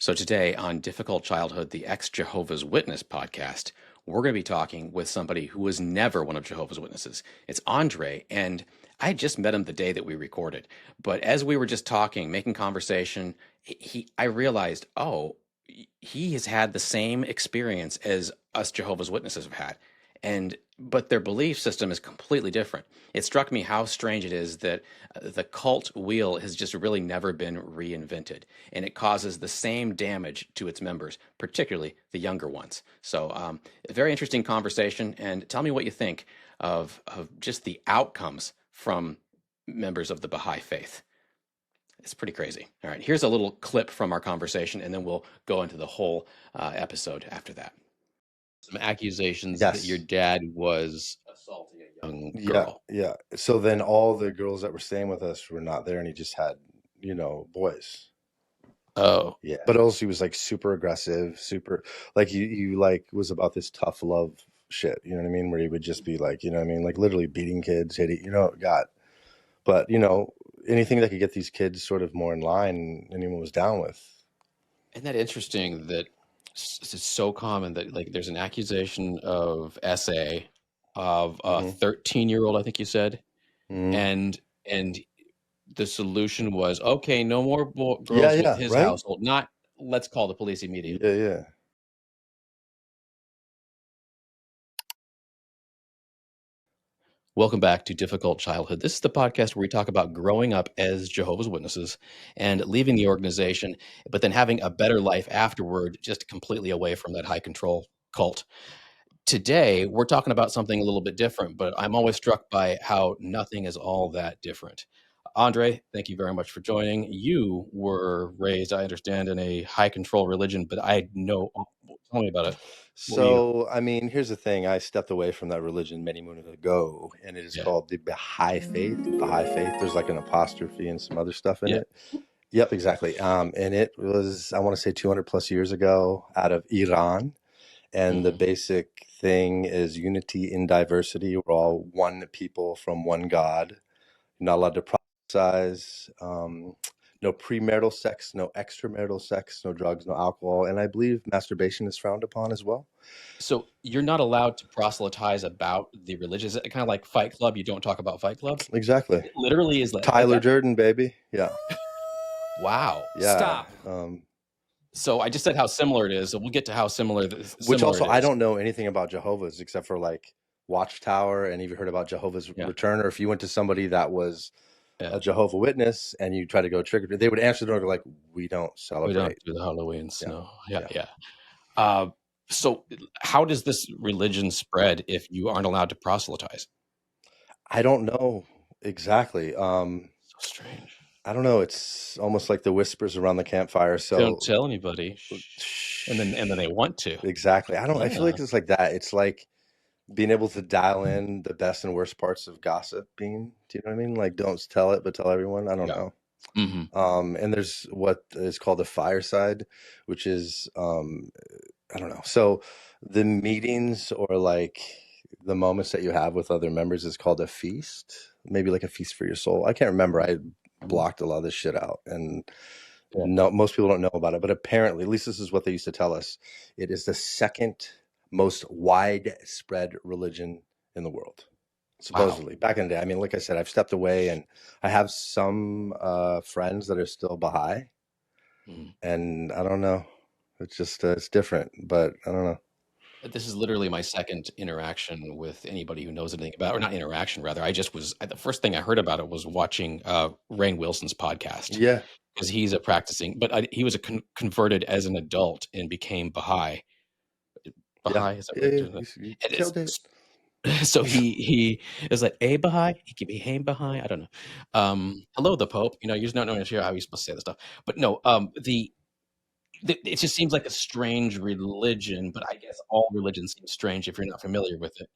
So today on Difficult Childhood, the Ex-Jehovah's Witness podcast, we're going to be talking with somebody who was never one of Jehovah's Witnesses. It's Andre, and I had just met him the day that we recorded. But as we were just talking, making conversation, I realized, he has had the same experience as us Jehovah's Witnesses have had. But their belief system is completely different. It struck me how strange it is that the cult wheel has just really never been reinvented, and it causes the same damage to its members, particularly the younger ones. So, a very interesting conversation. And tell me what you think of just the outcomes from members of the Bahá'í Faith. It's pretty crazy. All right, here's a little clip from our conversation, and then we'll go into the whole episode after that. Some accusations that your dad was assaulting a young girl. Yeah. So then all the girls that were staying with us were not there, and he just had, boys. Oh. Yeah. But also he was like super aggressive, super like you like was about this tough love shit, you know what I mean? Where he would just be like, you know what I mean? Like literally beating kids, hitting, God. But, anything that could get these kids sort of more in line, anyone was down with. Isn't that interesting that it's so common that like there's an accusation of SA of a 13-year-old, I think you said, and the solution was, okay, no more girls with his household, not let's call the police immediately. Yeah. Welcome back to Difficult Childhood. This is the podcast where we talk about growing up as Jehovah's Witnesses and leaving the organization, but then having a better life afterward, just completely away from that high control cult. Today, we're talking about something a little bit different, but I'm always struck by how nothing is all that different. Andre, thank you very much for joining. You were raised, I understand, in a high control religion, but tell me about it. So, I mean, here's the thing. I stepped away from that religion many moons ago, and it is called the Bahá'í Faith. Bahá'í Faith. There's like an apostrophe and some other stuff in it. Yep, exactly. And it was, I want to say 200 plus years ago out of Iran. And the basic thing is unity in diversity. We're all one people from one God. You're not allowed to proselytize. No premarital sex, no extramarital sex, no drugs, no alcohol. And I believe masturbation is frowned upon as well. So you're not allowed to proselytize about the religion. Is it kind of like Fight Club? You don't talk about Fight Club? Exactly. It literally is like Tyler Durden, baby. Yeah. Wow. Yeah. Stop. So I just said how similar it is. So we'll get to how similar Which also, I don't know anything about Jehovah's except for like Watchtower, and you've heard about Jehovah's Return, or if you went to somebody that was a Jehovah Witness and you try to go trick or treat, they would answer the door like, we don't celebrate. We don't do the Halloween snow. Yeah. So how does this religion spread if you aren't allowed to proselytize? I don't know exactly. So strange. I don't know. It's almost like the whispers around the campfire. So don't tell anybody. And then they want to. Exactly. I feel like it's like that. It's like being able to dial in the best and worst parts of gossiping. Do you know what I mean? Like, don't tell it, but tell everyone. I don't know. And there's what is called a fireside, which is, I don't know. So the meetings or like the moments that you have with other members is called a feast, maybe like a feast for your soul. I can't remember. I blocked a lot of this shit out, and no, most people don't know about it, but apparently, at least this is what they used to tell us, it is the second most widespread religion in the world, supposedly. Back in the day. I mean, like I said, I've stepped away, and I have some friends that are still Baha'i, and I don't know. It's just it's different, but I don't know. This is literally my second interaction with anybody who knows anything about, or not interaction, rather. The first thing I heard about it was watching Rainn Wilson's podcast. Yeah. Because he's a practicing, but he was converted as an adult and became Baha'i. Baha'i, is that right? So he is like a Baha'i. He can be Haim Baha'i. I don't know. Hello, the Pope. You just don't know how you're supposed to say this stuff. But no, it just seems like a strange religion, but I guess all religions seem strange if you're not familiar with it.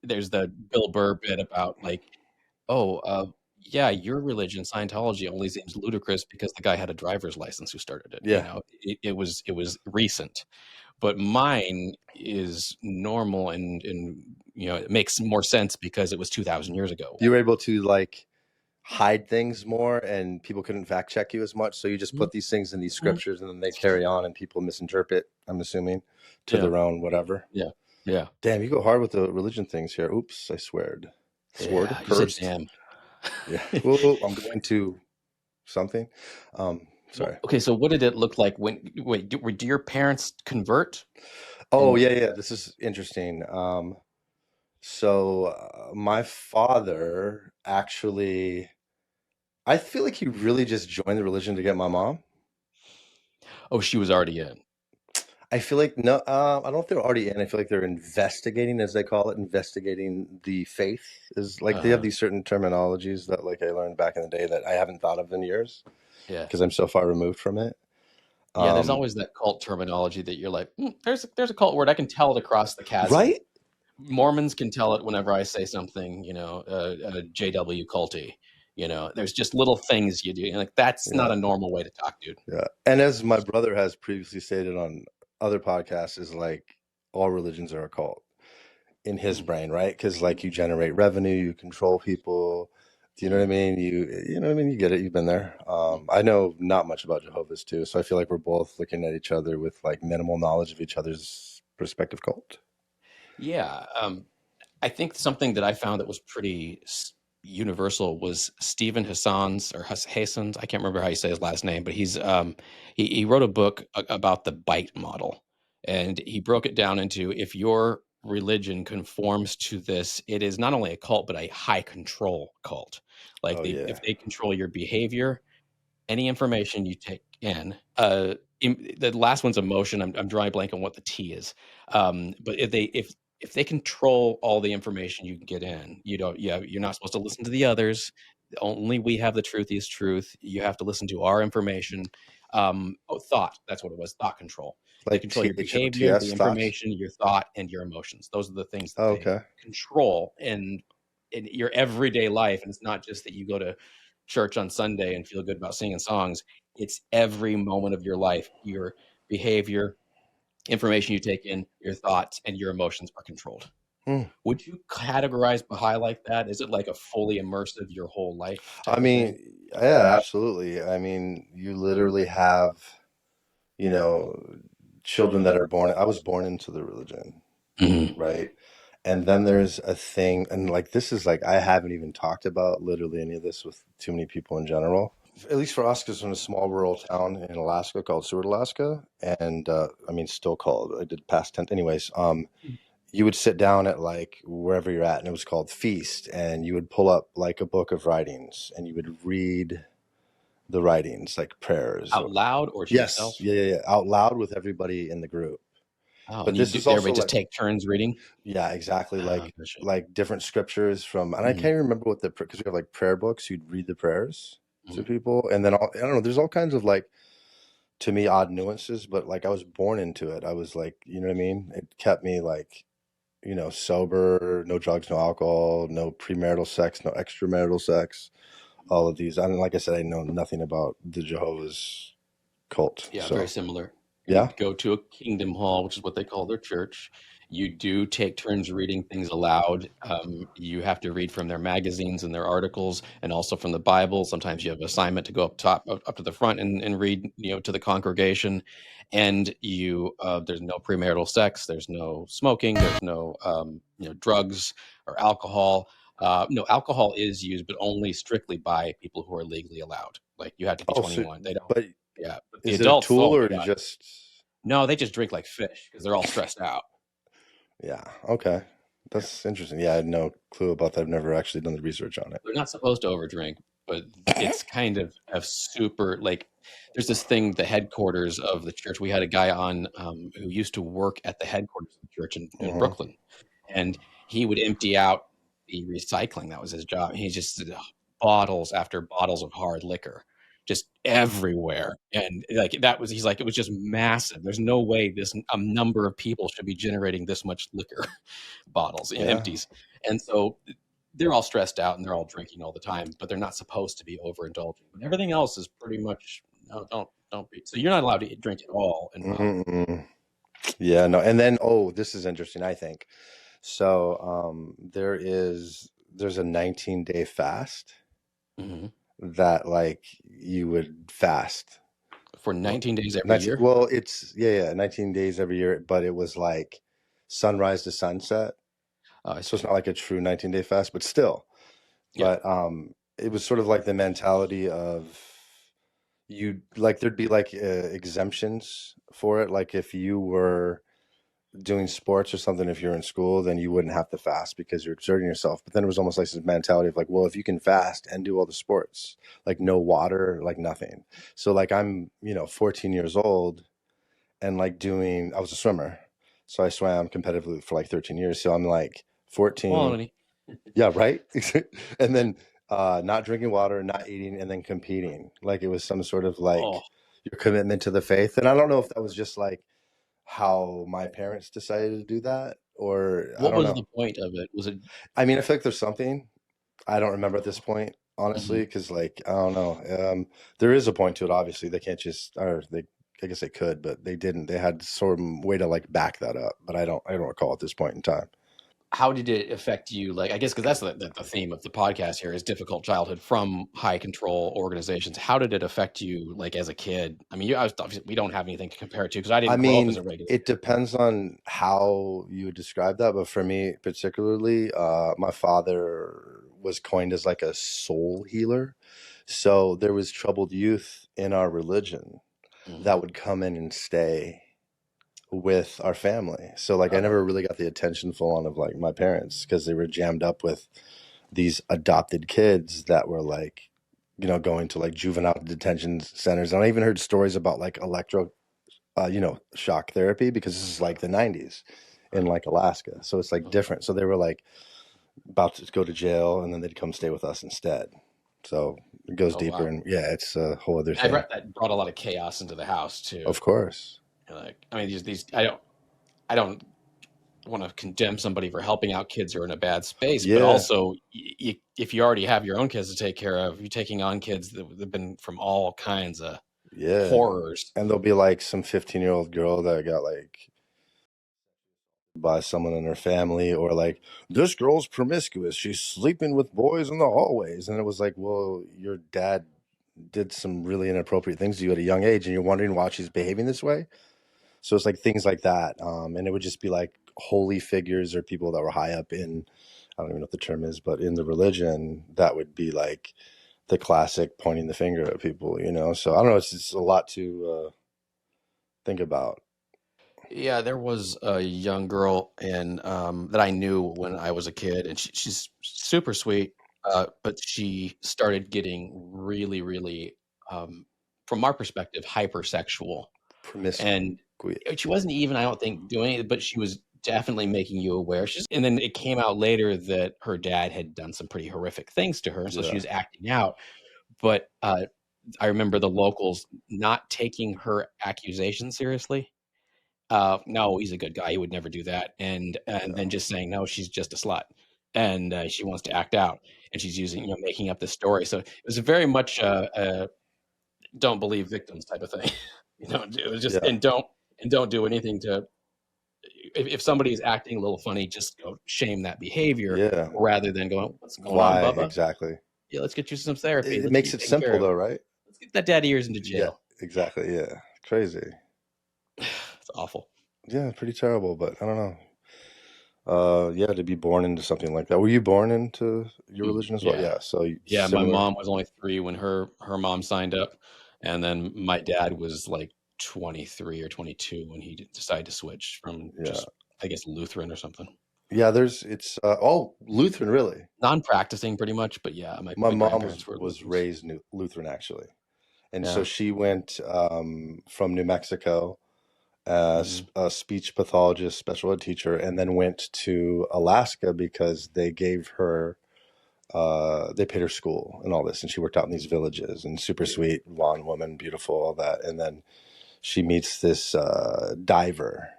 There's the Bill Burr bit about like, your religion, Scientology, only seems ludicrous because the guy had a driver's license who started it. Yeah. It was recent, but mine is normal and it makes more sense because it was 2,000 years ago. You were able to like hide things more, and people couldn't fact check you as much. So you just put these things in these scriptures, and then they carry on, and people misinterpret, I'm assuming, to Yeah. their own whatever. Yeah. Yeah. Damn, you go hard with the religion things here. Oops, I sweared. Sword, Yeah. You said cursed. damn. Yeah. Well, I'm going to something. Sorry. Okay, so what did it look like do your parents convert? Oh, And yeah. This is interesting. So my father actually, I feel like he really just joined the religion to get my mom. she was already in. I feel like no, I don't know if they're already in. I feel like they're investigating, as they call it, investigating the faith. Is like they have these certain terminologies that like I learned back in the day that I haven't thought of in years Yeah. because I'm so far removed from it. Yeah, there's always that cult terminology that you're like, there's a cult word. I can tell it across the chasm. Right? Mormons can tell it whenever I say something, JW culty. There's just little things you do. And like that's not a normal way to talk, dude. Yeah. And as my brother has previously stated on other podcasts, is like all religions are a cult in his brain, right? Because like you generate revenue, you control people. Do you know what I mean? You know what I mean? You get it. You've been there. I know not much about Jehovah's too, so I feel like we're both looking at each other with like minimal knowledge of each other's respective cult. Yeah. I think something that I found that was pretty universal was Stephen Hassan's or Hassan's. I can't remember how you say his last name, but he wrote a book about the bite model, and he broke it down into if your religion conforms to this, it is not only a cult but a high control cult. Like if they control your behavior, any information you take in, the last one's emotion. I'm drawing a blank on what the T is. But if they control all the information you can get in, you're not supposed to listen to the others. Only we have the truth is truth. You have to listen to our information. Thought. That's what it was. Thought control. They Like control your behavior, the THOTS thoughts. information, your thought, and your emotions. Those are the things that Oh, they okay. control in your everyday life. And it's not just that you go to church on Sunday and feel good about singing songs. It's every moment of your life. Your behavior, information you take in, your thoughts, and your emotions are controlled. Would you categorize Baha'i like that? Is it like a fully immersive your whole life type I of thing? mean, yeah, absolutely. I mean, you literally have, you know, children that are born. I was born into the religion, right? And then there's a thing, and like this is like I haven't even talked about literally any of this with too many people in general. At least for us, because we're in a small rural town in Alaska called Seward, Alaska, and I mean, still called. I did past tense, anyways. You would sit down at like wherever you're at, and it was called feast, and you would pull up like a book of writings, and you would read the writings like prayers. Out loud or to yourself? Yes, yeah, out loud with everybody in the group. Oh, But and this is everybody also just like, take turns reading? yeah, exactly. Oh, gotcha. Like different scriptures from, and I can't even remember what because we have like prayer books. You'd read the prayers to people, and then I don't know. There's all kinds of like, to me, odd nuances. But like, I was born into it. I was like, you know what I mean? It kept me like, sober, no drugs, no alcohol, no premarital sex, no extramarital sex. All of these. And like I said, I know nothing about the Jehovah's cult. Yeah, So very similar. yeah. You'd go to a kingdom hall, which is what they call their church. You do take turns reading things aloud. You have to read from their magazines and their articles, and also from the Bible. Sometimes you have an assignment to go up to the front and read, to the congregation. And there's no premarital sex, there's no smoking, there's no, drugs or alcohol. No, alcohol is used, but only strictly by people who are legally allowed. Like you have to be Oh, so, 21. They don't. but Yeah, but the is it a adults, tool oh my or God. just? No, they just drink like fish because they're all stressed out. Yeah. Okay. That's interesting. Yeah, I had no clue about that. I've never actually done the research on it. They're not supposed to overdrink, but it's kind of a super like. There's this thing, the headquarters of the church. We had a guy on who used to work at the headquarters of the church in Brooklyn, and he would empty out the recycling. That was his job. He just bottles after bottles of hard liquor, just everywhere. And like he's like, it was just massive. There's no way this a number of people should be generating this much liquor bottles, Yeah. empties. And so they're all stressed out and they're all drinking all the time, but they're not supposed to be overindulging. But everything else is pretty much no, don't be. So you're not allowed to drink at all in Baha'i. Yeah, no. And then, this is interesting, I think. So, there's a 19-day fast Hmm. that like you would fast. For Well, 19 days every 19, year. well, it's yeah, 19 days every year, but it was like sunrise to sunset. Oh, I So it's see. not like a true 19-day fast, but still. Yeah. But it was sort of like the mentality of you like there'd be like exemptions for it. Like if you were doing sports or something, if you're in school, then you wouldn't have to fast because you're exerting yourself. But then it was almost like this mentality of like, well, if you can fast and do all the sports, like no water, like nothing. So like I'm, 14 years old and like I was a swimmer. So I swam competitively for like 13 years. So I'm like 14. Quality. Yeah, right. And then not drinking water, not eating, and then competing. Like it was some sort of Oh, like your commitment to the faith. And I don't know if that was just like how my parents decided to do that, or I what don't was know. the point of it? Was it? I mean, I feel like there's something. I don't remember at this point, honestly, Mhm. because like I don't know. There is a point to it. Obviously, they can't just, or they. I guess they could, but they didn't. They had some way to like back that up, but I don't. I don't recall at this point in time. How did it affect you? Like, I guess because that's the theme of the podcast here is difficult childhood from high control organizations. How did it affect you, like as a kid? I mean, I was obviously we don't have anything to compare it to because I I didn't grow up as mean, a regular it kid. depends on how you would describe that, but for me particularly, my father was coined as like a soul healer. So there was troubled youth in our religion Hmm. that would come in and stay with our family. So like I Uh-huh. never really got the attention full on of like my parents because they were jammed up with these adopted kids that were like, going to like juvenile detention centers. And I even heard stories about like shock therapy because this is like the 90s in Right. like Alaska. So it's like Uh-huh. different. So they were like about to go to jail and then they'd come stay with us instead. So it goes Oh deeper wow. and yeah, it's a whole other I thing. read that brought a lot of chaos into the house too. Of course. Like, I mean, these I don't want to condemn somebody for helping out kids who are in a bad space, but Yeah. also if you already have your own kids to take care of, you're taking on kids that have been from all kinds of Yeah. horrors. And there'll be like some 15-year-old girl that got like by someone in her family or like this girl's promiscuous. She's sleeping with boys in the hallways. And it was like, well, your dad did some really inappropriate things to you at a young age and you're wondering why she's behaving this way. So it's like things like that. And it would just be like holy figures or people that were high up in, I don't even know what the term is, but in the religion, that would be like the classic pointing the finger at people. So I don't know. It's just a lot to think about. Yeah, there was a young girl and that I knew when I was a kid, and she's super sweet, but she started getting really, really, um, from our perspective, hypersexual. And Promiscuous. she wasn't even, I don't think, doing it, but she was definitely making you aware. And then it came out later that her dad had done some pretty horrific things to her, and so she Yeah. was acting out. But I remember the locals not taking her accusation seriously. No, he's a good guy. He would never do that. And Yeah. then just saying, no, she's just a slut, and she wants to act out, and she's using, making up this story. So it was very much a don't believe victims type of thing. It was just Yeah. and don't do anything to if somebody's acting a little funny, just shame that behavior Yeah. rather than going, what's going on, Why Bubba? exactly? Yeah, let's get you some therapy. It Let's get makes you it taken care simple of. though, right? Let's get that daddy ears into Yeah, jail. exactly. Yeah. Crazy. It's awful. Yeah, pretty terrible, but I don't know. Yeah, to be born into something like that. Were you born into your religion as well? Yeah. Yeah, so Yeah, my similar. mom was only 3 when her mom signed up, and then my dad was, like, 23 or 22 when he decided to switch from Yeah. just, I guess, Lutheran or something. Yeah, it's Lutheran really. Non-practicing pretty much, but yeah, my My my mom grandparents was were was Lutherans. raised Lutheran actually. And so Yeah. she went from New Mexico as Mhm. a speech pathologist, special ed teacher, and then went to Alaska because they paid her school and all this, and she worked out in these villages and super sweet blonde woman, beautiful, all that. And then she meets this diver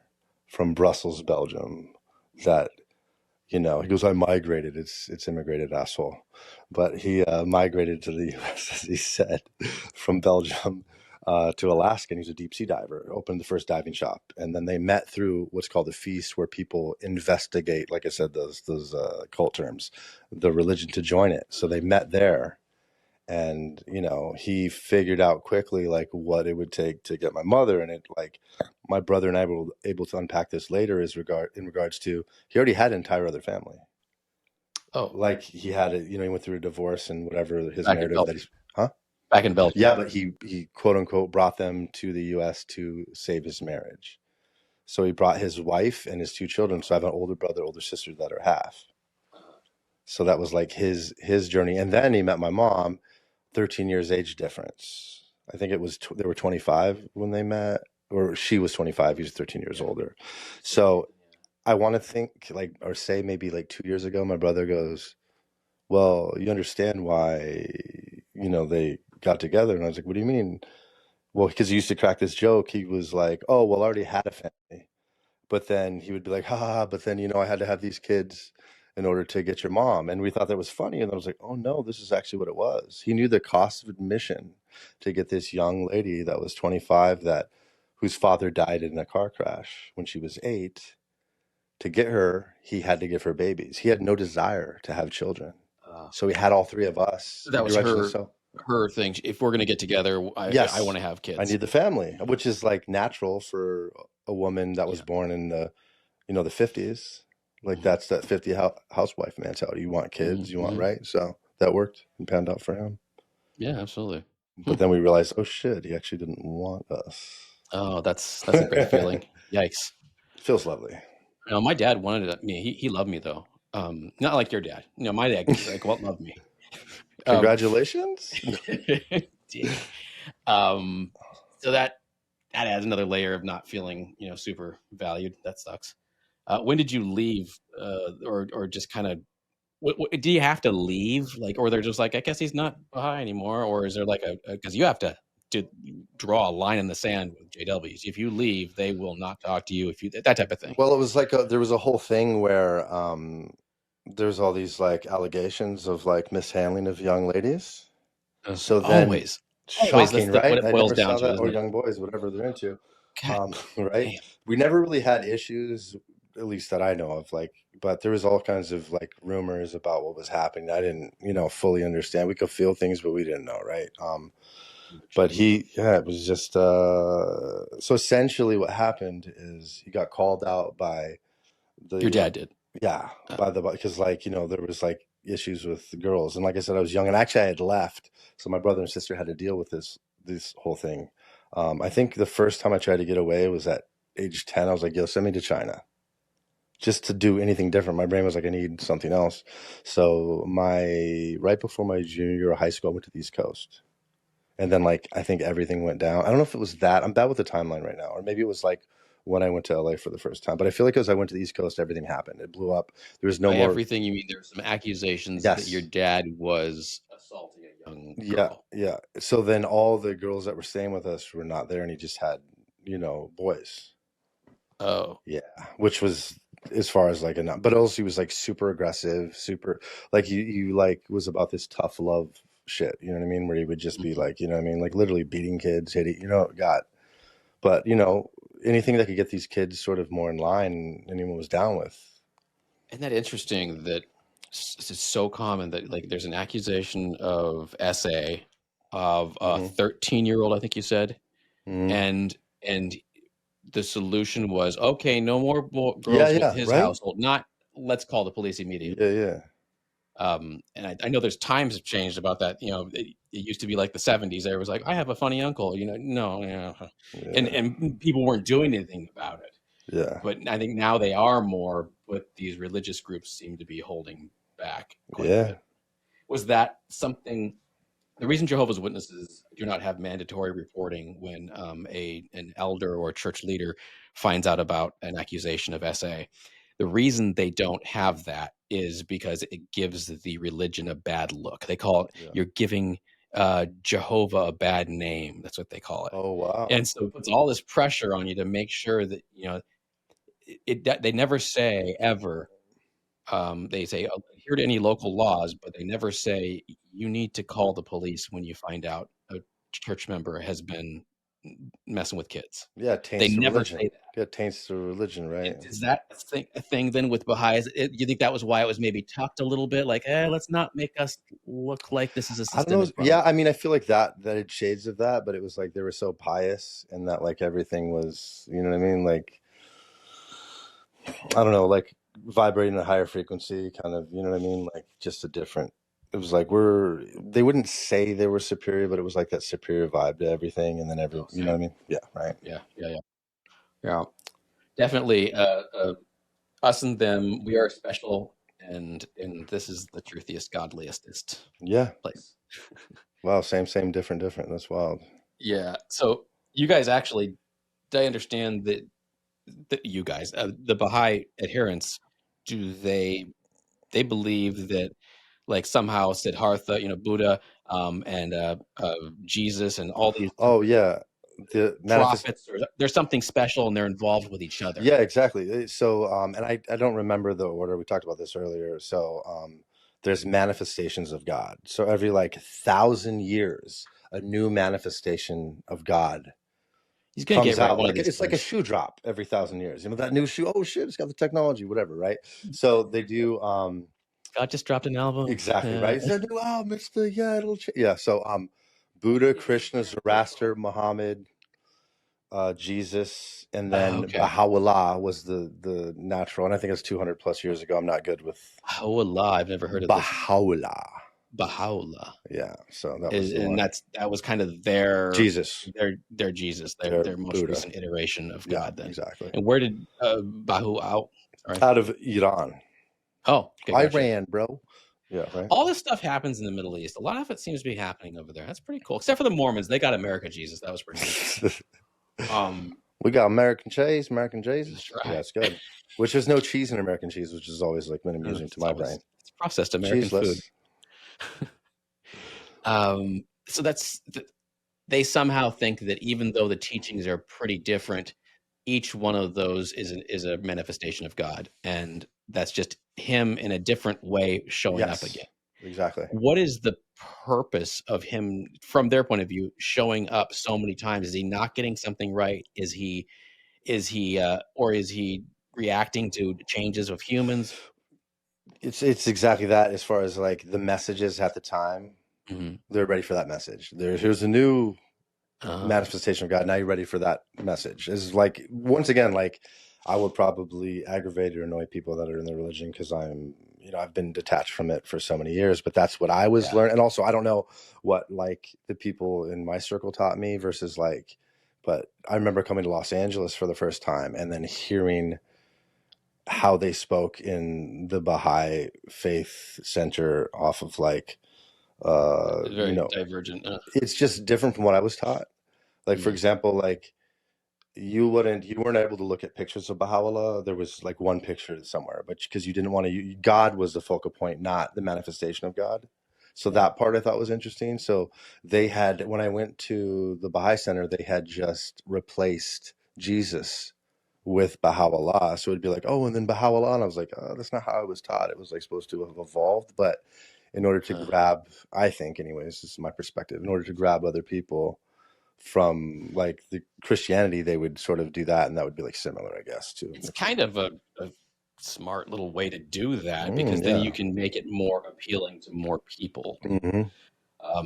from Brussels, Belgium, that he goes, I migrated. It's immigrated asshole, but he migrated to the U.S. as he said, from Belgium to Alaska, and he's a deep sea diver. Opened the first diving shop, and then they met through what's called a feast, where people investigate, like I said, those cult terms, the religion to join it. So they met there, And, he figured out quickly like what it would take to get my mother. And it like my brother and I were able to unpack this later in regards to he already had an entire other family. Oh, Like he had it, he went through a divorce and whatever his back in narrative that Belgium. he's, huh? Back in Belgium. Yeah, but he quote unquote brought them to the US to save his marriage. So he brought his wife and his two children. So I have an older brother, older sister that are half. So that was like his journey. And then he met my mom, 13 years age difference. I think it was they were 25 when they met, or she was 25, he was 13 years older. So I want to think like, or say maybe like 2 years ago, my brother goes, well, you understand why, they got together. And I was like, what do you mean? Well, because he used to crack this joke. He was like, oh, well, I already had a family. But then he would be like, ha, but then, I had to have these kids in order to get your mom. And we thought that was funny. And I was like, oh no, this is actually what it was. He knew the cost of admission to get this young lady that was 25 whose father died in a car crash when she was 8. To get her, he had to give her babies. He had no desire to have children. So he had all three of us. That was Directionally so. her thing. If we're going to get together, I Yes, want to have kids. I need the family, which is like natural for a woman that was Yeah. born in the 50s. Like that's that 50 housewife mentality. You want kids, you want, right? So that worked and panned out for him. Yeah, absolutely. But then we realized, oh shit, he actually didn't want us. Oh, that's a great feeling. Yikes. Feels lovely. My dad wanted me. He loved me though. Not like your dad. My dad like won't love me. Congratulations. So that adds another layer of not feeling, super valued. That sucks. When did you leave, or just kind of? Do you have to leave, like, or they're just like, I guess he's not Baha'i anymore, or is there like because you have to draw a line in the sand with JWs. If you leave, they will not talk to you. If you that type of thing. Well, it was like there was a whole thing where there's all these like allegations of like mishandling of young ladies. So then always shocking, that's right? what it I boils never down saw to, that, isn't or it? young boys, whatever they're into. God, Right? damn. We never really had issues, at least that I know of, like, but there was all kinds of like rumors about what was happening. I didn't, fully understand. We could feel things, but we didn't know, right? But it was just so essentially what happened is he got called out by Your dad did. yeah, because like, there was like issues with the girls. And like I said, I was young and actually I had left. So my brother and sister had to deal with this whole thing. I think the first time I tried to get away was at age 10. I was like, yo, send me to China just to do anything different. My brain was like, I need something else. So right before my junior year of high school, I went to the East Coast. And then like, I think everything went down. I don't know if it was that. I'm bad with the timeline right now. Or maybe it was like when I went to LA for the first time. But I feel like as I went to the East Coast, everything happened. It blew up. There was no By more. everything you mean there were some accusations that your dad was assaulting a young girl. Yeah. So then all the girls that were staying with us were not there, and he just had, boys. Oh. Yeah, which was as far as like enough, but also he was like super aggressive, super like you like was about this tough love shit. You know what I mean? Where he would just be like, you know what I mean? Like literally beating kids, hitting, God. But anything that could get these kids sort of more in line, anyone was down with. Isn't that interesting that it's so common that like there's an accusation of SA of a 13-year-old, I think you said, and the solution was, okay, no more girls with his household. Not let's call the police immediately. Yeah. And I know there's times have changed about that. It used to be like the 70s. There was like, I have a funny uncle. No. And people weren't doing anything about it. Yeah. But I think now they are more, but these religious groups seem to be holding back quite a bit. Was that something? The reason Jehovah's Witnesses do not have mandatory reporting when an elder or a church leader finds out about an accusation of SA, the reason they don't have that is because it gives the religion a bad look. They call it, you're giving Jehovah a bad name. That's what they call it. Oh, wow. And so it puts all this pressure on you to make sure that, they never say ever, they say, adhere to any local laws, but they never say you need to call the police when you find out a church member has been messing with kids. Yeah, it They taints the never religion. say that. Yeah, it taints the religion, right? Is that a thing then with Baha'is? You think that was why it was maybe tucked a little bit? Like, let's not make us look like this is a I don't know. systemic problem. Yeah, I mean, I feel like that had shades of that, but it was like they were so pious and that like everything was, you know what I mean? Like, I don't know, like vibrating at a higher frequency, kind of, you know what I mean? Like just a different. It was like they wouldn't say they were superior, but it was like that superior vibe to everything, and then you know what I mean? Yeah, right. Yeah. Definitely, us and them, we are special, and this is the truthiest, godliest place. Wow, same, different. That's wild. Yeah. So you guys actually, I understand that you guys, the Baha'i adherents, do they believe that like somehow Siddhartha, Buddha, and Jesus and all these The prophets, or there's something special and they're involved with each other? Yeah, exactly. So, and I don't remember the order. We talked about this earlier. So, there's manifestations of God. So every like 1,000 years, a new manifestation of God He's gonna comes get right out. one Like of these it's like a shoe drop every 1,000 years. That new shoe. Oh shit! It's got the technology, whatever, right? So they do. God just dropped an album. Exactly right. It's a new album. It's it'll change. Yeah. So Buddha, Krishna, Zoroaster, Muhammad, Jesus, and then Baha'u'llah was the natural, and I think it's 200 plus years ago. I'm not good with Baha'u'llah. I've never heard of Baha'u'llah. Baha'u'llah. Yeah, so that was the one. That was kind of their Jesus, their Jesus, their most Buddha. Recent iteration of God. Then exactly. And where did Bahu out of Iran? Oh, okay, gotcha. Iran, bro. Yeah, right. All this stuff happens in the Middle East. A lot of it seems to be happening over there. That's pretty cool. Except for the Mormons, they got America Jesus. That was pretty cool. We got American Jesus. Right. Yeah, that's good. Which there's no cheese in American cheese, which is always like been amusing to my brain. It's processed American food. So they somehow think that even though the teachings are pretty different, each one of those is a manifestation of God, and that's just him in a different way showing up again. Exactly. What is the purpose of him, from their point of view, showing up so many times? Is he not getting something right? Is he or is he reacting to changes of humans? It's exactly that. As far as like the messages at the time, they're ready for that message. Here's a new manifestation of God. Now you're ready for that message. It's like, once again, like I would probably aggravate or annoy people that are in the religion because I've been detached from it for so many years, but that's what I was learning. And also I don't know what like the people in my circle taught me versus like, but I remember coming to Los Angeles for the first time and then hearing how they spoke in the Bahá'í Faith Center off of like, very divergent. It's just different from what I was taught. Like, for example, like you weren't able to look at pictures of Baha'u'llah. There was like one picture somewhere, but because you didn't want to, God was the focal point, not the manifestation of God. So that part I thought was interesting. So when I went to the Baha'i Center, they had just replaced Jesus with Baha'u'llah. So it'd be like, oh, and then Baha'u'llah. And I was like, oh, that's not how I was taught. It was like supposed to have evolved. But in order to grab, I think anyways, this is my perspective, in order to grab other people from like the Christianity, they would sort of do that. And that would be like similar, I guess, too. It's kind of a smart little way to do that because then you can make it more appealing to more people.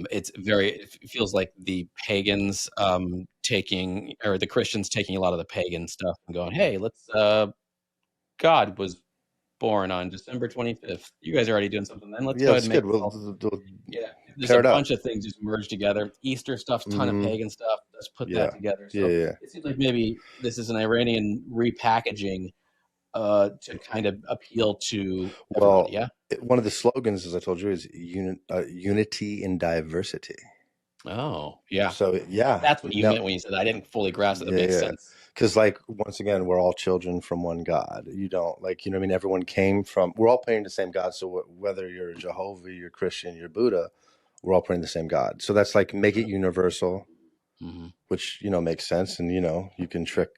It feels like the pagans the Christians taking a lot of the pagan stuff and going, hey, let's God was born on December 25th. You guys are already doing something then. Let's go ahead and make there's a bunch of things just merged together. Easter stuff, ton of pagan stuff. Let's put that together. So it seems like maybe this is an Iranian repackaging to kind of appeal to everybody. One of the slogans, as I told you, is unity in diversity. Oh, yeah. So that's what you meant when you said that. I didn't fully grasp it. That makes sense. Because like, once again, we're all children from one God. You don't like, you know what I mean? Everyone came from, we're all praying the same God. So whether you're Jehovah, you're Christian, you're Buddha, we're all praying the same God. So that's like, make it universal, which, makes sense. And, you can trick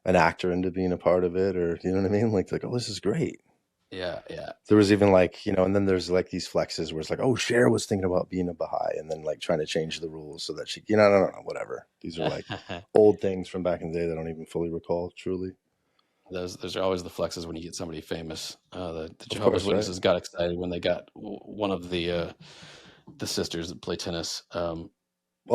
an actor into being a part of it, or, you know what I mean? Like, oh, this is great. Yeah, yeah. There was even like, and then there's like these flexes where it's like, oh, Cher was thinking about being a Baha'i and then like trying to change the rules so that she, I don't know, whatever. These are like old things from back in the day that I don't even fully recall, truly. Those are always the flexes when you get somebody famous. The Of Jehovah's course, right? Witnesses got excited when they got one of the sisters that play tennis. Oh,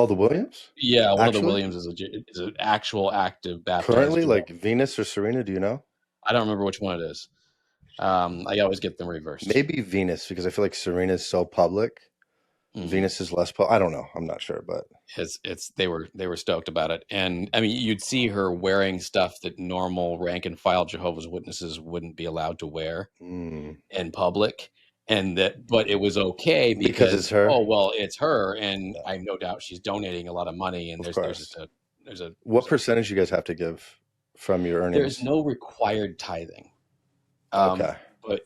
the Williams? Yeah, one of the Actually? Williams is an actual active baptized Currently, Jehovah. like Venus or Serena, do you know? I don't remember which one it is. I always get them reversed. Maybe Venus, because I feel like Serena is so public. Venus is less public. I don't know. I'm not sure, but it's they were stoked about it, and I mean you'd see her wearing stuff that normal rank and file Jehovah's Witnesses wouldn't be allowed to wear in public, but it was okay because it's because her. oh well it's her, and I have no doubt she's donating a lot of money, and Of there's course. just What percentage you guys have to give from your earnings? there's no required tithing. Okay. But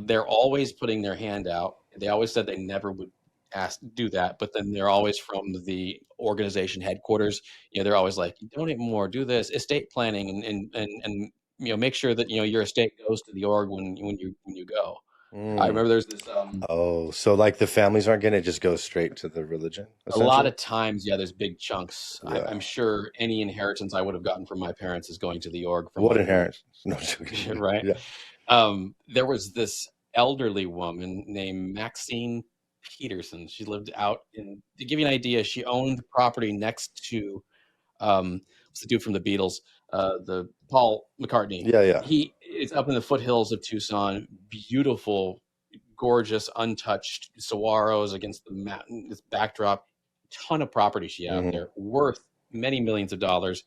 they're always putting their hand out. They always said they never would do that, but then they're always from the organization headquarters. They're always like, donate more, do this, estate planning, and make sure that your estate goes to the org when you go. I remember there's this. Oh, so like the families aren't getting it, just goes straight to the religion, A lot essentially? of times, yeah, there's big chunks. Yeah. I'm sure any inheritance I would have gotten from my parents is going to the org from What my inheritance? No, right? Yeah. There was this elderly woman named Maxine Peterson. She lived out to give you an idea, she owned property next to what's the dude from the Beatles, the Paul McCartney. Yeah. He is up in the foothills of Tucson, beautiful, gorgeous, untouched saguaros against the mountain, this backdrop, ton of property she had out there, worth many millions of dollars.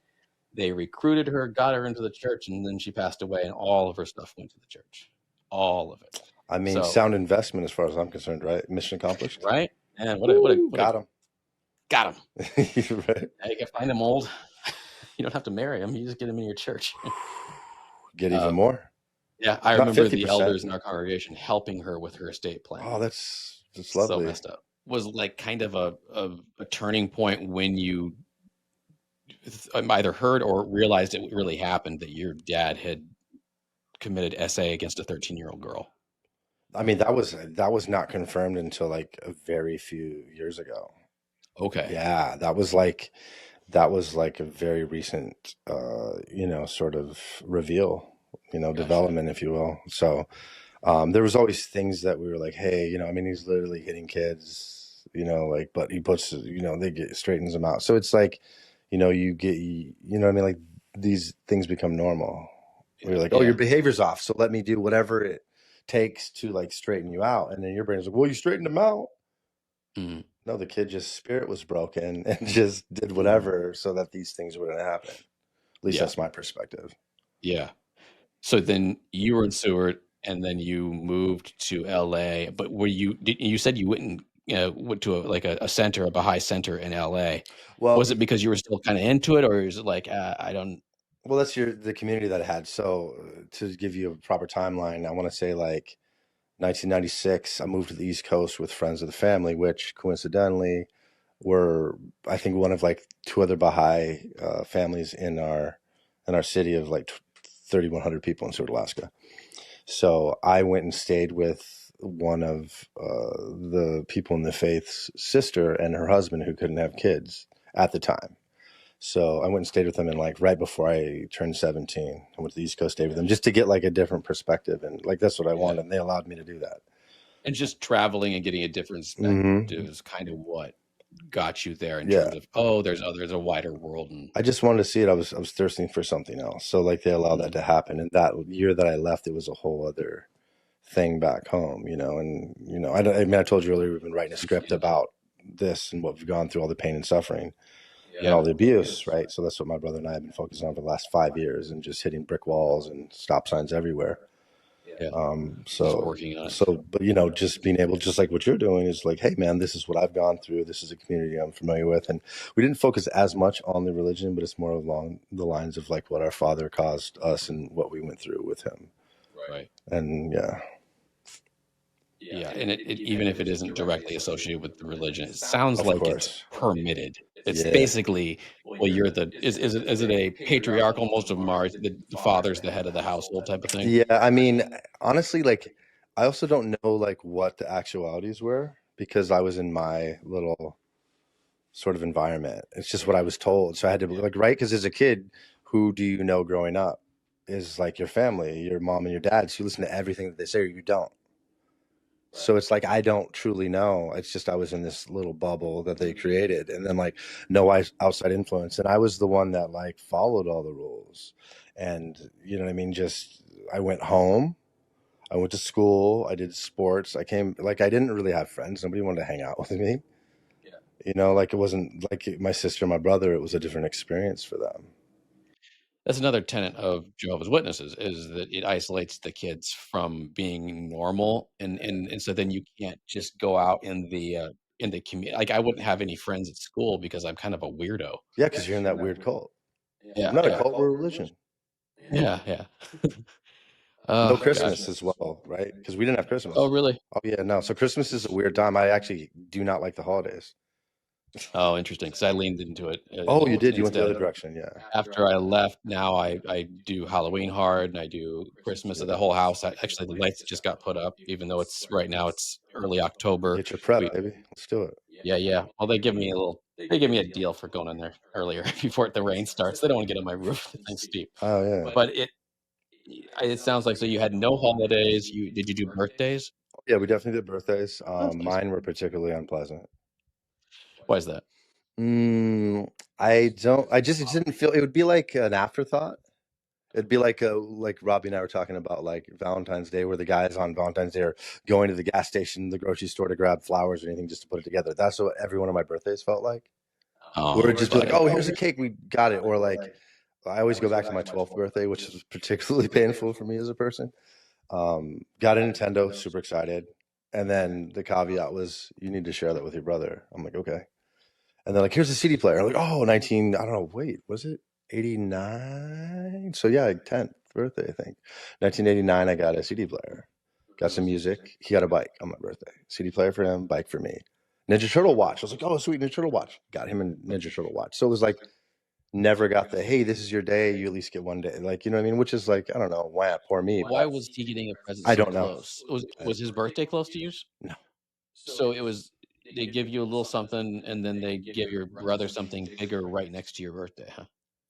They recruited her, got her into the church, and then she passed away, and all of her stuff went to the church. All of it. I mean, sound investment as far as I'm concerned, right? Mission accomplished. Right? And got him. Got him. Right. You can find them old. You don't have to marry them. You just get them in your church. Get even more. Yeah, I remember the elders in our congregation helping her with her estate plan. Oh, that's lovely. So messed up. Was like kind of a turning point when you either heard or realized it really happened that your dad had committed SA against a 13-year-old girl. I mean, that was not confirmed until like a very few years ago. Okay. Yeah, that was like a very recent sort of reveal, gotcha. Development, if you will. So there was always things that we were like, hey, I mean, he's literally hitting kids, but he puts, straightens them out. So it's like, you get, what I mean? Like these things become normal. We're like, oh, your behavior's off. So let me do whatever it takes to like straighten you out. And then your brain's like, well, you straightened him out. No, the kid just spirit was broken and just did whatever so that these things wouldn't happen. At least that's my perspective. Yeah. So then you were in Seward and then you moved to LA, but you said you went to a center, a Baha'i center in LA. Well, was it because you were still kind of into it, or is it like, I don't. Well, that's the community that I had. So to give you a proper timeline, I want to say like 1996, I moved to the East Coast with friends of the family, which coincidentally were, I think, one of like two other Baha'i families in our city of like 3,100 people in Seward, Alaska. So I went and stayed with one of the people in the faith's sister and her husband who couldn't have kids at the time. So I went and stayed with them, and like right before I turned 17, I went to the East Coast, stayed with them just to get like a different perspective, and like that's what I wanted, and they allowed me to do that. And just traveling and getting a different perspective is kind of what got you there in terms of there's a wider world. And I just wanted to see it. I was thirsting for something else, so like they allowed that to happen. And that year that I left, it was a whole other thing back home, and I told you earlier we've been writing a script about this and what we've gone through, all the pain and suffering. And all the abuse, right? So that's what my brother and I have been focusing on for the last 5 years, and just hitting brick walls and stop signs everywhere. But just being able, just like what you're doing, is like, hey man, this is what I've gone through. This is a community I'm familiar with, and we didn't focus as much on the religion, but it's more along the lines of like what our father caused us and what we went through with him. Right. And and it even if it isn't directly associated with the religion, it sounds like it's permitted. It's Yeah. basically, well, you're the is it a patriarchal? Most of them are the father's the head of the household type of thing. Yeah, I mean, honestly, like, I also don't know like what the actualities were because I was in my little sort of environment. It's just what I was told. So I had to like, right? Because as a kid, who do you know growing up is like your family, your mom and your dad. So you listen to everything that they say or you don't. So it's like I don't truly know. It's just I was in this little bubble that they created, and then like no outside influence. And I was the one that like followed all the rules, and you know what I mean. Just I went home, I went to school, I did sports. I came like I didn't really have friends. Nobody wanted to hang out with me. You know, like it wasn't like my sister, my brother. It was a different experience for them. That's another tenet of Jehovah's Witnesses is that it isolates the kids from being normal, and so then you can't just go out in the community. Like I wouldn't have any friends at school because I'm kind of a weirdo. Yeah, because you're in that weird cult. Yeah, We're not a yeah, cult. We're a religion. yeah, yeah. No Oh gosh. Christmas as well, right? Because we didn't have Oh Christmas. really? Oh yeah, no. So Christmas is a weird time. I actually do not like the holidays. Oh, interesting. Because I leaned into it Oh, you did. You went the instead. other direction. Yeah. After I left, now I do Halloween hard and I do Christmas at the whole house. Actually, the lights just got put up, even though it's right now it's early October. Get your prep, We baby. Let's do it. Yeah, yeah. Well, they give me a deal for going in there earlier before the rain starts. They don't want to get on my roof. The thing's steep. Oh yeah. But it sounds like so you had no holidays. Did you do birthdays? Yeah, we definitely did birthdays. That's nice. Mine were particularly unpleasant. Why is that? Mm, I don't. I just it didn't feel. It would be like an afterthought. It'd be like Robbie and I were talking about like Valentine's Day, where the guys on Valentine's Day are going to the gas station, the grocery store to grab flowers or anything just to put it together. That's what every one of my birthdays felt like. Where Oh, it'd just be like, oh, here's a cake, we got it, or like I always go back to my 12th birthday, which is particularly painful for me as a person. Got a Nintendo, super excited, and then the caveat was you need to share that with your brother. I'm like, okay. And they're like, here's a CD player. I'm like, oh, 19, I don't know, wait, was it 89? So yeah, like 10th birthday, I think. 1989, I got a CD player. Got some music. He got a bike on my birthday. CD player for him, bike for me. Ninja Turtle watch. I was like, oh, sweet Ninja Turtle watch. Got him a Ninja Turtle watch. So it was like, never got the, hey, this is your day. You at least get one day. Like, you know what I mean? Which is like, I don't know, why, poor me. why was he getting a present I so don't know. close? Was his birthday close to yours? No. So it was they give you a little something and then they give your brother something bigger right next to your birthday, huh?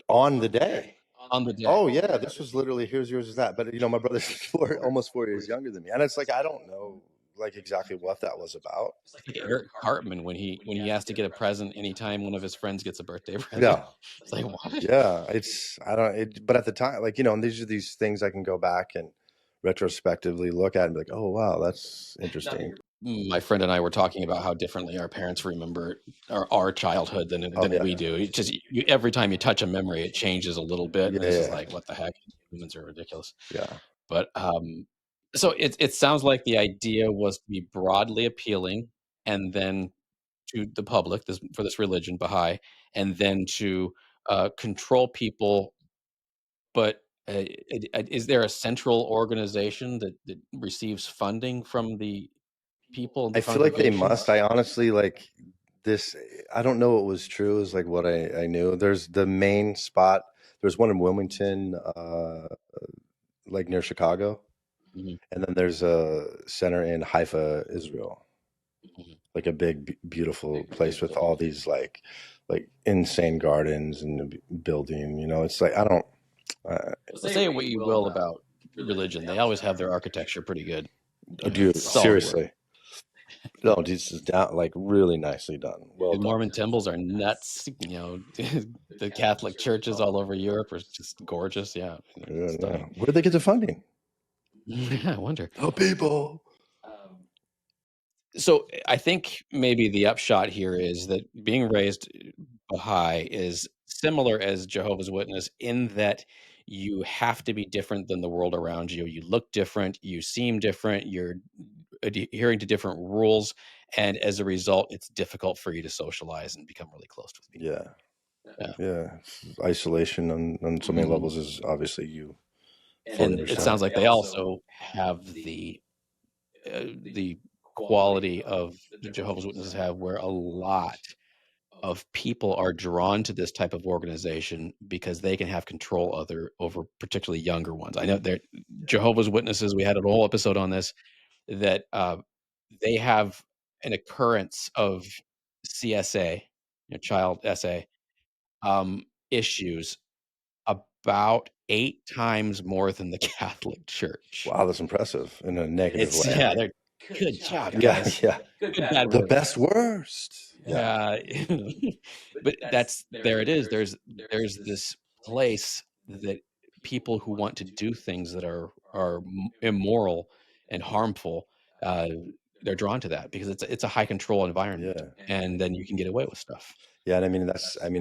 On the day. On the day. Oh yeah, this was literally here's yours is that. But you know, my brother's almost 4 years younger than me, and it's like I don't know like exactly what that was about. It's like Eric Cartman when he has to get a present anytime one of his friends gets a birthday present. Yeah, It's like what? yeah. It's I don't. It, but at the time, like you know, and these are these things I can go back and retrospectively look at and be like, oh wow, that's interesting. My friend and I were talking about how differently our parents remember our childhood Oh than yeah, we do. It's just every time you touch a memory, it changes a little bit, and yeah, it's just yeah, like, what the heck? Humans are ridiculous. yeah. But so it sounds like the idea was to be broadly appealing, and then to the public for this religion, Baha'i, and then to control people. But is there a central organization that receives funding from the people in the I feel like they congregation? must. I honestly like this. I don't know what was true. Is like what I knew. There's the main spot. There's one in Wilmington, like near Chicago. Mhm, And then there's a center in Haifa, Israel, mhm. like a big, beautiful place with all these like insane gardens and building. You know, it's like I don't. Uh, Well, say what you will about religion, they always have their architecture pretty good. dude, Solid work. seriously, no, this is down like really nicely done. Well The done. Mormon temples are nuts. The Catholic churches all over Europe are just gorgeous. Yeah, they're Yeah, yeah. stunning. Where did they get the funding? Yeah, I wonder. The people. So I think maybe the upshot here is that being raised Baha'i is similar as Jehovah's Witness in that you have to be different than the world around you. You look different, you seem different, you're adhering to different rules, and as a result, it's difficult for you to socialize and become really close with people. Yeah, Yeah. yeah. Isolation on so many Mhm. levels is obviously you fully And it understand. sounds like they also have the quality of the Jehovah's Witnesses have, where a lot of people are drawn to this type of organization because they can have control over particularly younger ones. I know they're Jehovah's Witnesses. We had a whole episode on this that they have an occurrence of CSA, child SA, issues about 8 times more than the Catholic Church. Wow, that's impressive in a negative way. Yeah, they're good job, Yeah, guys. yeah. Good bad The word. best worst. Yeah. But there it is. There's this place that people who want to do things that are immoral and harmful, they're drawn to that because it's a high control environment, and then you can get away with stuff. Yeah, and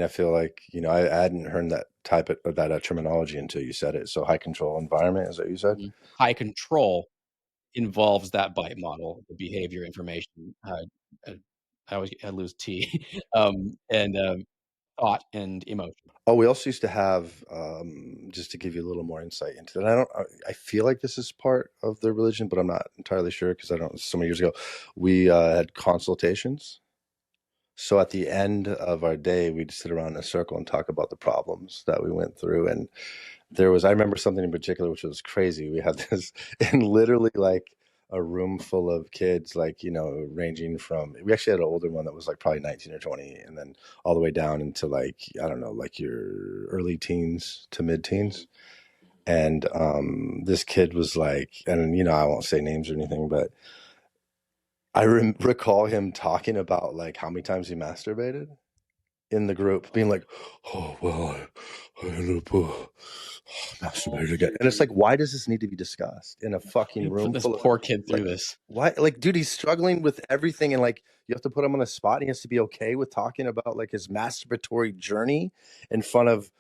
I feel like, I hadn't heard that type of that terminology until you said it. So high control environment, is that what you said? High control involves that bite model, the behavior information. I lose T, and thought and emotion. Oh, we also used to have, just to give you a little more insight into that. I feel like this is part of their religion, but I'm not entirely sure because so many years ago, we had consultations. So at the end of our day, we'd sit around in a circle and talk about the problems that we went through. And I remember something in particular, which was crazy. We had this, and literally like a room full of kids, like, ranging from, we actually had an older one that was like probably 19 or 20, and then all the way down into like, I don't know, like your early teens to mid-teens. And this kid was like, and I won't say names or anything, but I recall him talking about like how many times he masturbated in the group, being like, "Oh well, I ended up masturbated again," and it's like, why does this need to be discussed in a fucking room this full of poor kid through like, this? why? Like, dude, he's struggling with everything, and like, you have to put him on the spot. And he has to be okay with talking about like his masturbatory journey in front of.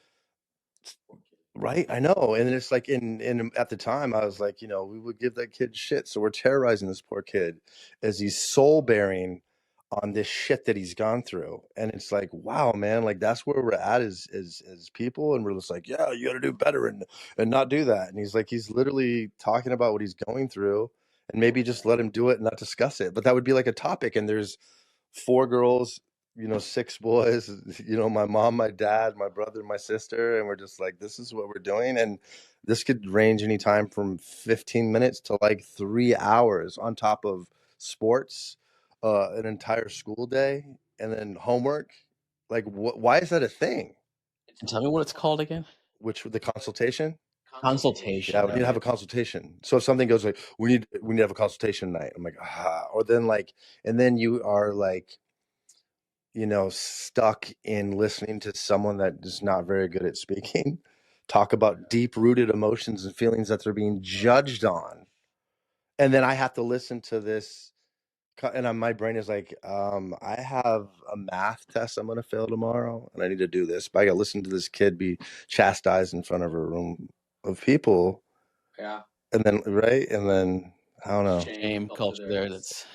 Right, I know, and it's like in at the time, I was like, we would give that kid shit, so we're terrorizing this poor kid as he's soul bearing on this shit that he's gone through, and it's like, wow, man, like that's where we're at as people, and we're just like, yeah, you got to do better and not do that, and he's literally talking about what he's going through, and maybe just let him do it and not discuss it, but that would be like a topic, and there's 4 girls, 6 boys, my mom, my dad, my brother, my sister, and we're just like, this is what we're doing. And this could range anytime from 15 minutes to like 3 hours on top of sports, an entire school day, and then homework. Like, why is that a thing? Tell me what it's called again. The consultation? Consultation. Yeah, we need to have a consultation. So if something goes like, we need to have a consultation night. I'm like, or then like, and then you are like, stuck in listening to someone that is not very good at speaking, talk about deep-rooted emotions and feelings that they're being judged on. And then I have to listen to this, and my brain is like, I have a math test I'm going to fail tomorrow, and I need to do this. But I got to listen to this kid be chastised in front of a room of people. Yeah. And then, right? And then, I don't know. Shame culture there. That's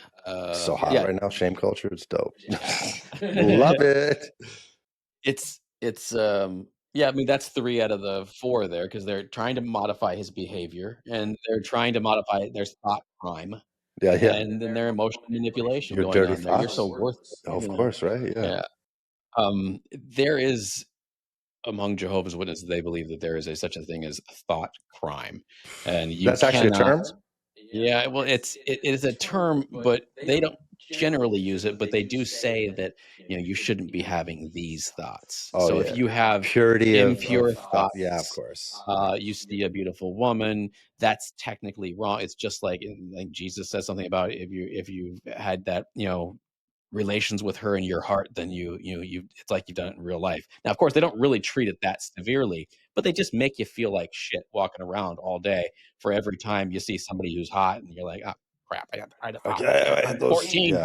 so hot right now. Shame culture. It's dope. Yeah. Love it. It's yeah, I mean that's 3 out of the 4 there because they're trying to modify his behavior and they're trying to modify their thought crime. Yeah. And then their emotional manipulation Your going dirty on there. You're so thoughts. worthless. Oh, of course, right? Yeah. There is among Jehovah's Witnesses, they believe that there is such a thing as thought crime, and you That's actually a term? Yeah, well, it is a term, but they don't generally use it, but they do say that, you shouldn't be having these thoughts. Oh, So yeah. if you have Purity impure of thoughts, yeah, of course. you see a beautiful woman, that's technically wrong. It's just like Jesus says something about if you've had that, relations with her in your heart, then you it's like you've done it in real life. Now, of course, they don't really treat it that severely, but they just make you feel like shit walking around all day for every time you see somebody who's hot and you're like, oh crap, I had a thought. I'm 14,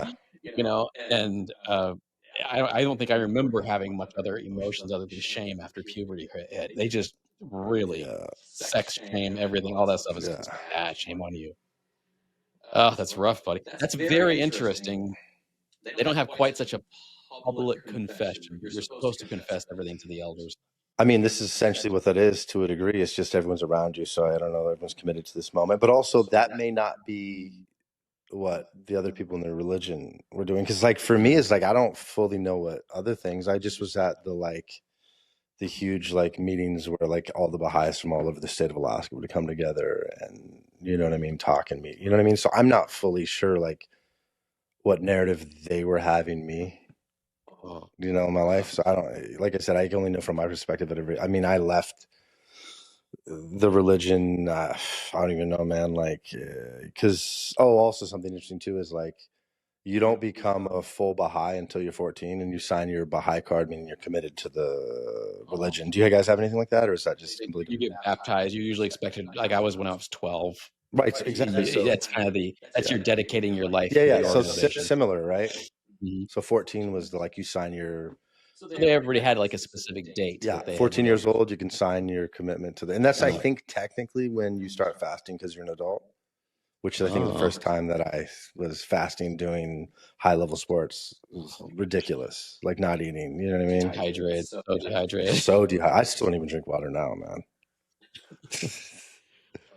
and I don't think I remember having much other emotions other than shame after puberty hit. They just really sex shame everything, all that stuff is just bad. Shame on you. Oh, that's rough, buddy. That's very interesting. They don't have quite such a public confession, but you're supposed to confess everything to the elders. I mean, this is essentially what that is to a degree. It's just everyone's around you, so I don't know, everyone's committed to this moment. But also, that may not be what the other people in their religion were doing. Because like for me, it's like I don't fully know what other things. I just was at the huge like meetings where like all the Baha'is from all over the state of Alaska would come together and you know what I mean, talk and meet. You know what I mean? So I'm not fully sure like what narrative they were having me, Oh, you know, in my life. So I don't, like I said, I can only know from my perspective. I mean, I left the religion. I don't even know, man. Like, because also something interesting too is like you don't become a full Baha'i until you're 14, and you sign your Baha'i card, meaning you're committed to the religion. Do you guys have anything like that, or is that just completely you get baptized. You're usually expected, like I was when I was 12. right? So exactly. So That's kind of that's yeah, you're dedicating your life yeah, to yeah. the So organization. similar, right? Mhm. So 14 was like you sign your So everybody had like a specific date yeah, that they had to 14 go. years old, you can sign your commitment to the, and that's I Uh, think technically when you start fasting because you're an adult. Which I think the oh, first time that I was fasting doing high level sports was ridiculous. Like not eating, you know what I mean? dehydrated, so dehydrated. So dehydrated. I still don't even drink water now, man.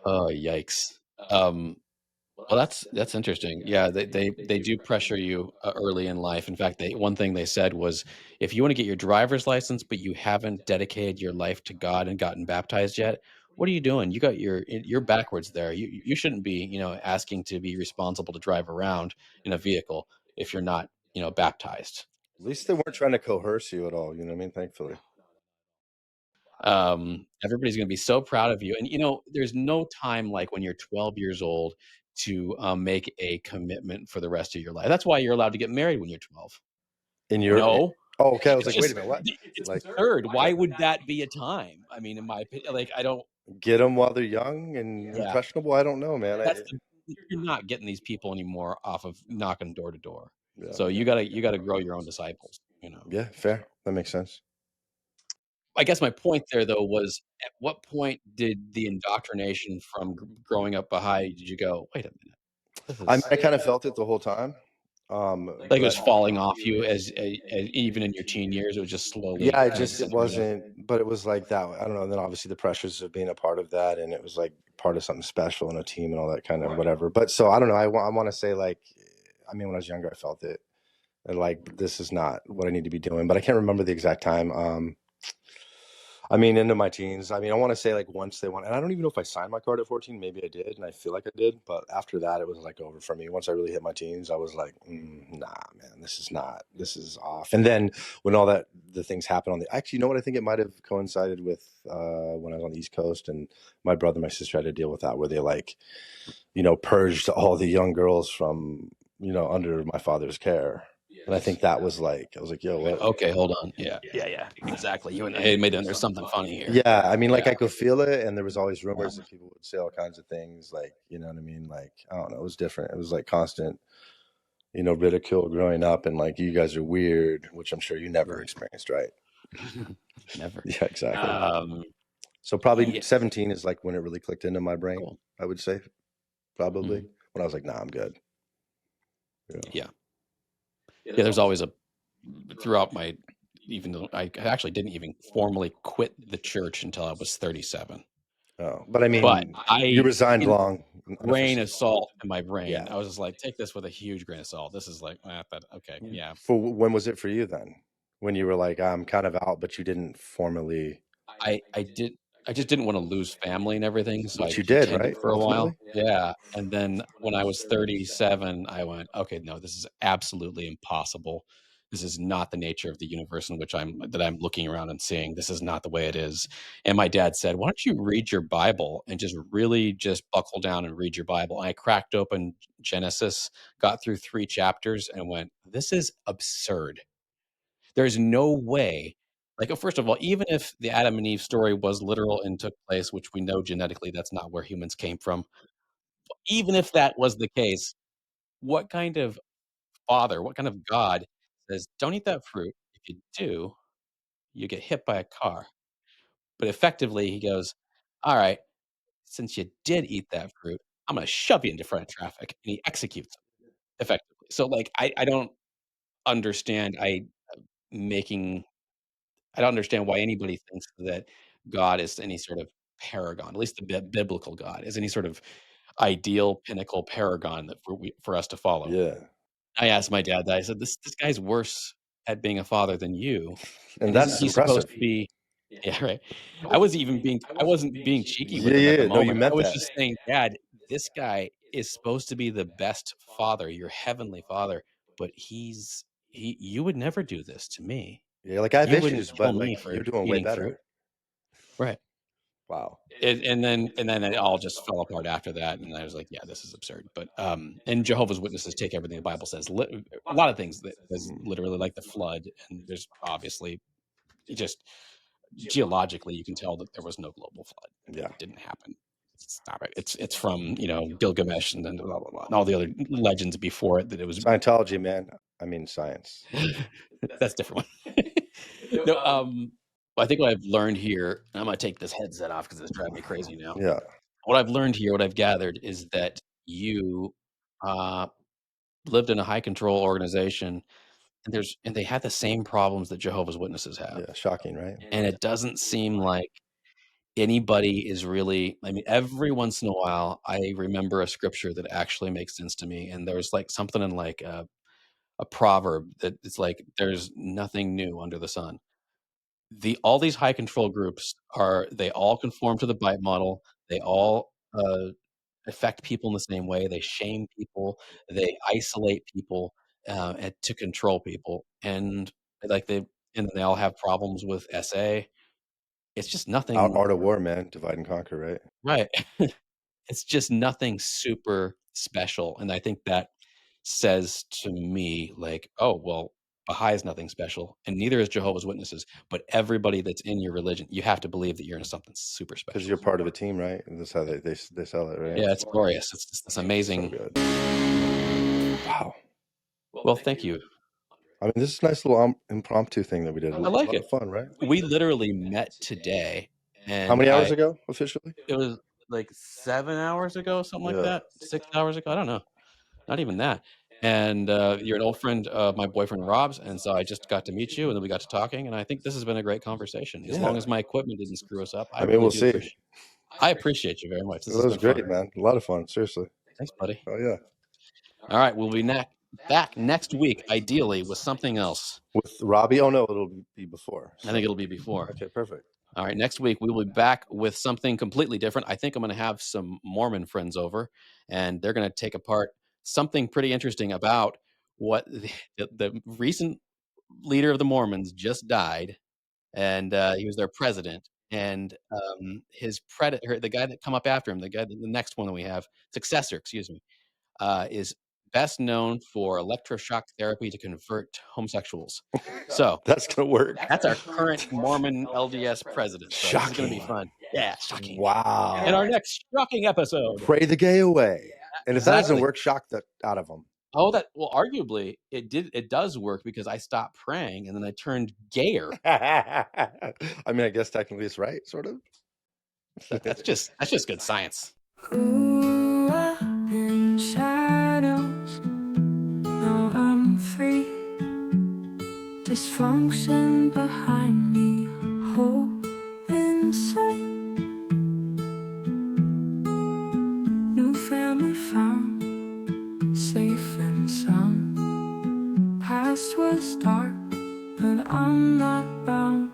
Oh, yikes. Um, Well, that's interesting. Yeah, they do pressure you early in life. In fact, one thing they said was, if you want to get your driver's license, but you haven't dedicated your life to God and gotten baptized yet, what are you doing? You're backwards there. You shouldn't be, asking to be responsible to drive around in a vehicle if you're not, baptized. At least they weren't trying to coerce you at all, you know what I mean? Thankfully. Everybody's going to be so proud of you. And there's no time like when you're 12 years old to make a commitment for the rest of your life. That's why you're allowed to get married when you're 12. In your No, oh, okay. I was it's like, wait a just minute, what? it's Like absurd. Why would that be a time? I mean, in my opinion, like I don't. get them while they're young and Yeah, impressionable? I don't know, man. you're not getting these people anymore off of knocking door to door. Yeah. So you gotta grow your own disciples. Yeah, fair. That makes sense. I guess my point there though was, at what point did the indoctrination from growing up Baha'i did you go, wait a minute, this I mean, is I kind of felt it the whole time. like it was But falling off you as even in your teen years, it was just slowly yeah, it kind of just it dissipating. wasn't, but it was like that. I don't know. And then obviously the pressures of being a part of that, and it was like part of something special in a team and all that kind of whatever. But so I don't know. I want to say like, I mean, when I was younger, I felt it, and like this is not what I need to be doing. But I can't remember the exact time. I mean, into my teens. I mean, I want to say like once they went, and I don't even know if I signed my card at 14. Maybe I did, and I feel like I did. But after that, it was like over for me. Once I really hit my teens, I was like, nah, man, this is not, this is off. And then when all the things happened on the, actually, you know what? I think it might have coincided with when I was on the East Coast, and my brother and my sister had to deal with that, where they like, purged all the young girls from, under my father's care. And I think that was like, I was like, yo, what? Okay, hold on. Yeah, yeah, yeah, exactly. You and hey, maybe there's something funny here. Yeah, I mean, like Yeah. I could feel it, and there was always rumors that people would say all kinds of things, like you know what I mean. Like I don't know, it was different. It was like constant, ridicule growing up, and like you guys are weird, which I'm sure you never Right. experienced, right? Never. Yeah, exactly. Um, So probably yeah, 17 is like when it really clicked into my brain. cool. I would say probably Mhm. when I was like, nah, I'm good. Yeah. Yeah. Yeah, there's always throughout my, even though I actually didn't even formally quit the church until I was 37. Oh, but I But mean, you I resigned in long, grain of unofficially. salt in my brain, Yeah. I was just like, take this with a huge grain of salt. This is like, okay, yeah. For when was it for you then? When you were like, I'm kind of out, but you didn't formally, I just didn't wanna lose family and everything, so I which you did, pretended right? for a while. Ultimately. Yeah, and then when I was 37, I went, "Okay, no, this is absolutely impossible. This is not the nature of the universe in which I'm looking around and seeing. This is not the way it is." And my dad said, "Why don't you read your Bible and just really just buckle down and read your Bible?" And I cracked open Genesis, got through 3 chapters, and went, "This is absurd." There's no way, like, first of all, even if the Adam and Eve story was literal and took place, which we know genetically that's not where humans came from, even if that was the case, what kind of father, what kind of God says, "Don't eat that fruit. If you do, you get hit by a car." But effectively, he goes, "Alright, since you did eat that fruit, I'm gonna shove you into front of traffic," and he executes him effectively. So, like, I don't understand, making I don't understand why anybody thinks that God is any sort of paragon, at least the biblical God is any sort of ideal pinnacle paragon that for us to follow. Yeah. I asked my dad that. I said, "This guy's worse at being a father than you, And and isn't that's he supposed impressive. to be?" Yeah, right. I wasn't being cheeky with Yeah, him at the yeah. No, you moment. I meant was that. just saying, "Dad, this guy is supposed to be the best father, your heavenly father, but you would never do this to me. Yeah, like I have You wouldn't issues, kill but me like for you're doing way eating fruit." better. Right. Wow. And then it all just fell apart after that, and I was like, "Yeah, this is absurd." But, and Jehovah's Witnesses take everything the Bible says, a lot of things that is Mhm. literally like the flood, and there's obviously just geologically, you can tell that there was no global flood. Yeah. It didn't happen. Stop it. It's from, Gilgamesh and then blah, blah, blah, and all the other legends before it that it was Scientology, man. I mean science. that's a different one. No, I think what I've learned here, and I'm gonna take this headset off because it's driving me crazy now. Yeah. What I've learned here, what I've gathered is that you, uh, lived in a high control organization, and they had the same problems that Jehovah's Witnesses have, Yeah. Shocking, right? and it doesn't seem like anybody is really. I mean, every once in a while, I remember a scripture that actually makes sense to me, and there's, like, something in, like, a proverb that it's like, "There's nothing new under the sun." All these high control groups they all conform to the BITE model. They all, affect people in the same way. They shame people. They isolate people, and to control people, and, like, they all have problems with SA. It's just nothing. Art of war, man. Divide and conquer, right? Right. It's just nothing super special, and I think that says to me, like, "Oh, well, Baha'i is nothing special, and neither is Jehovah's Witnesses, but everybody that's in your religion, you have to believe that you're into something super Because special." you're part of a team, right? And that's how they sell it, right? Yeah, it's glorious. It's just this So amazing. good. Wow. Well, thank you. I mean, this is a nice little impromptu thing that we did. A I like lot it. of fun, right? We literally met today, How and many hours ago officially? it was, like, 7 hours ago, something like Yeah. that, 6 hours ago, I don't know, not even that, and, you're an old friend of my boyfriend Rob's, and so I just got to meet you, and then we got to talking, and I think this has been a great conversation. As long Yeah. as my equipment didn't screw us up, I mean, we'll see. I appreciate you very much. This That has was been fun. great, man. A lot of fun. Seriously. Thanks, buddy. Oh yeah. Alright, we'll be back next week, ideally, with something else. With Robbie? Oh no, it'll be before. I think it'll be before. Okay, perfect. All right, next week we will be back with something completely different. I think I'm gonna have some Mormon friends over, and they're gonna take apart something pretty interesting about what the recent leader of the Mormons just died, and, he was their president, and, his predator, the guy that come up after him, the next one that we have, successor, excuse me, is best known for electroshock therapy to convert homosexuals. So, That's gonna work. that's our current Mormon LDS president, so this is gonna be Shocking. fun. Yeah, shocking. In Wow. our next shocking episode. Pray the gay away. And if that doesn't Exactly. work, shock that out of them. Oh, arguably, it does work because I stopped praying and then I turned gayer. I mean, I guess technically it's right, sort of. That's just good science. Grew up in shadows, now I'm free. Dysfunction behind me, hope inside. New family found, safe and sound. Past was dark, but I'm not bound.